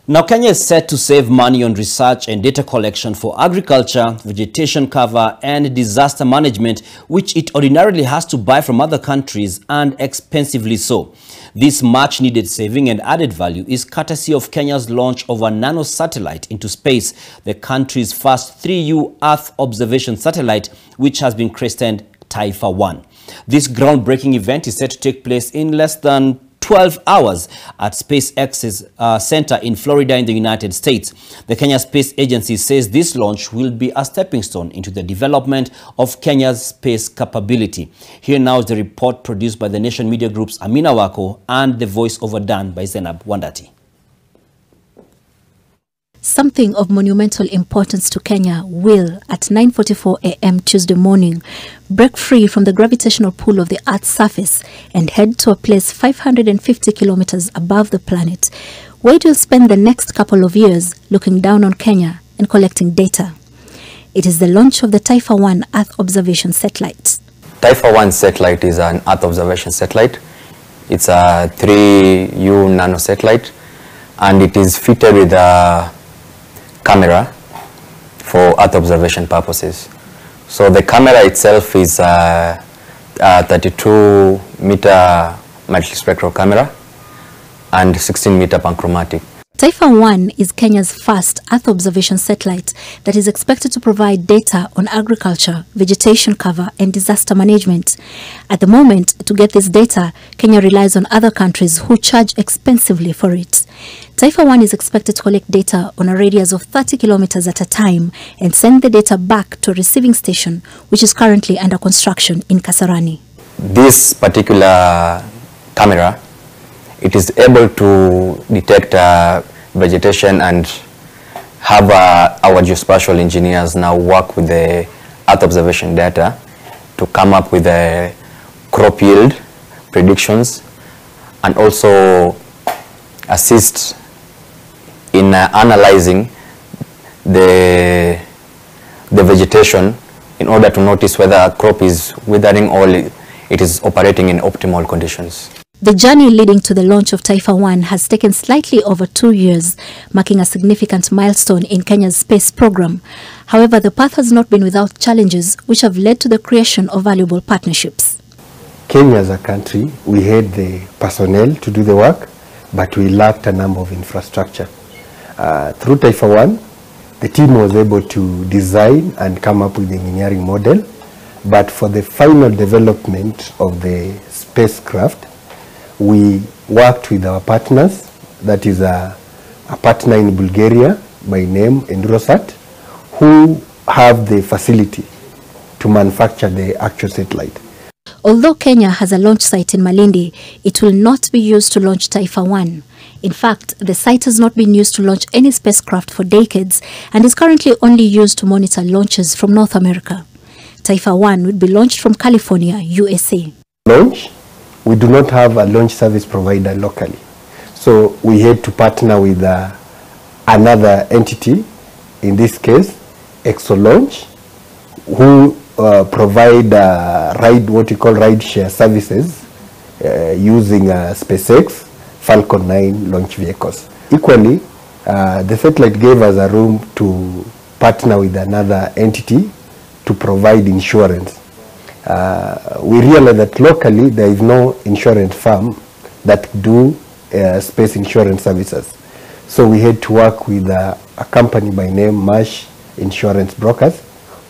Now, Kenya is set to save money on research and data collection for agriculture, vegetation cover, and disaster management, which it ordinarily has to buy from other countries, and expensively so. This much-needed saving and added value is courtesy of Kenya's launch of a nanosatellite into space, the country's first 3U Earth observation satellite, which has been christened Taifa 1. This groundbreaking event is set to take place in less than 12 hours at SpaceX's center in Florida in the United States. The Kenya Space Agency says this launch will be a stepping stone into the development of Kenya's space capability. Here now is the report produced by the Nation Media Group's Amina Wako and the voiceover done by Zainab Wandati. Something of monumental importance to Kenya will, at 9:44 a.m. Tuesday morning, break free from the gravitational pull of the Earth's surface and head to a place 550 kilometers above the planet, where it will spend the next couple of years looking down on Kenya and collecting data. It is the launch of the Taifa 1 Earth observation satellite. Taifa 1 satellite is an Earth observation satellite. It's a 3U nanosatellite, and it is fitted with a camera for Earth observation purposes. So the camera itself is a 32-meter multispectral camera and 16-meter panchromatic. Taifa 1 is Kenya's first Earth observation satellite that is expected to provide data on agriculture, vegetation cover, and disaster management. At the moment, to get this data, Kenya relies on other countries who charge expensively for it. Taifa 1 is expected to collect data on a radius of 30 kilometers at a time and send the data back to a receiving station, which is currently under construction in Kasarani. This particular camera, it is able to detect vegetation and have our geospatial engineers now work with the Earth observation data to come up with the crop yield predictions and also assist in analyzing the vegetation in order to notice whether a crop is withering or it is operating in optimal conditions. The journey leading to the launch of Taifa 1 has taken slightly over 2 years, marking a significant milestone in Kenya's space program. However, the path has not been without challenges, which have led to the creation of valuable partnerships. Kenya as a country, we had the personnel to do the work, but we lacked a number of infrastructure. Through Taifa 1, the team was able to design and come up with the engineering model, but for the final development of the spacecraft, we worked with our partners, that is a partner in Bulgaria by name Nanosat, who have the facility to manufacture the actual satellite. Although Kenya has a launch site in Malindi, it will not be used to launch Taifa 1. In fact, the site has not been used to launch any spacecraft for decades and is currently only used to monitor launches from North America. Taifa 1 would be launched from California, USA. Launch? We do not have a launch service provider locally. So we had to partner with another entity, in this case, ExoLaunch, who provide what we call ride-share services using SpaceX Falcon 9 launch vehicles. Equally, the satellite gave us a room to partner with another entity to provide insurance. We realized that locally there is no insurance firm that do space insurance services. So we had to work with a company by name Marsh Insurance Brokers,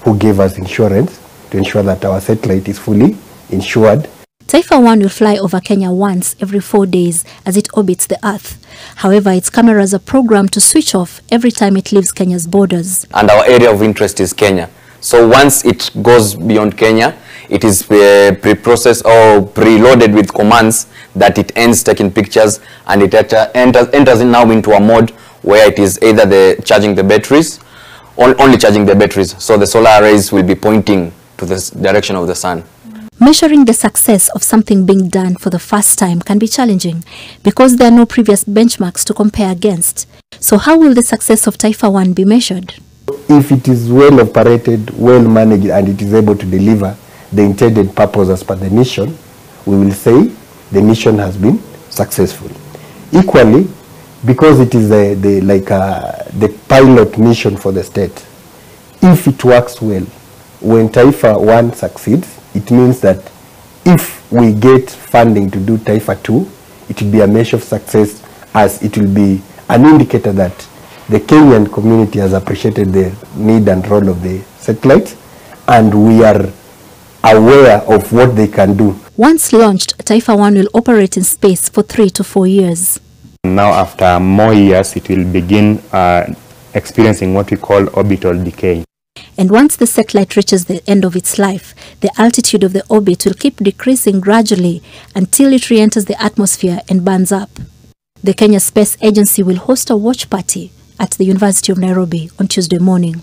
who gave us insurance to ensure that our satellite is fully insured. Taifa 1 will fly over Kenya once every 4 days as it orbits the Earth. However, its cameras are programmed to switch off every time it leaves Kenya's borders. And our area of interest is Kenya. So once it goes beyond Kenya, it is pre-processed or preloaded with commands that it ends taking pictures, and it enters now into a mode where it is either charging the batteries, only charging the batteries, so the solar arrays will be pointing to the direction of the sun. Measuring the success of something being done for the first time can be challenging because there are no previous benchmarks to compare against. So how will the success of Taifa 1 be measured? If it is well operated, well managed, and it is able to deliver the intended purpose as per the mission, we will say the mission has been successful. Equally, because it is the pilot mission for the state. If it works well, when Taifa 1 succeeds, it means that if we get funding to do Taifa 2, it will be a measure of success, as it will be an indicator that the Kenyan community has appreciated the need and role of the satellites, and we are aware of what they can do. Once launched, Taifa 1 will operate in space for 3 to 4 years. Now, after more years, it will begin experiencing what we call orbital decay. And once the satellite reaches the end of its life, the altitude of the orbit will keep decreasing gradually until it re-enters the atmosphere and burns up. The Kenya Space Agency will host a watch party at the University of Nairobi on Tuesday morning.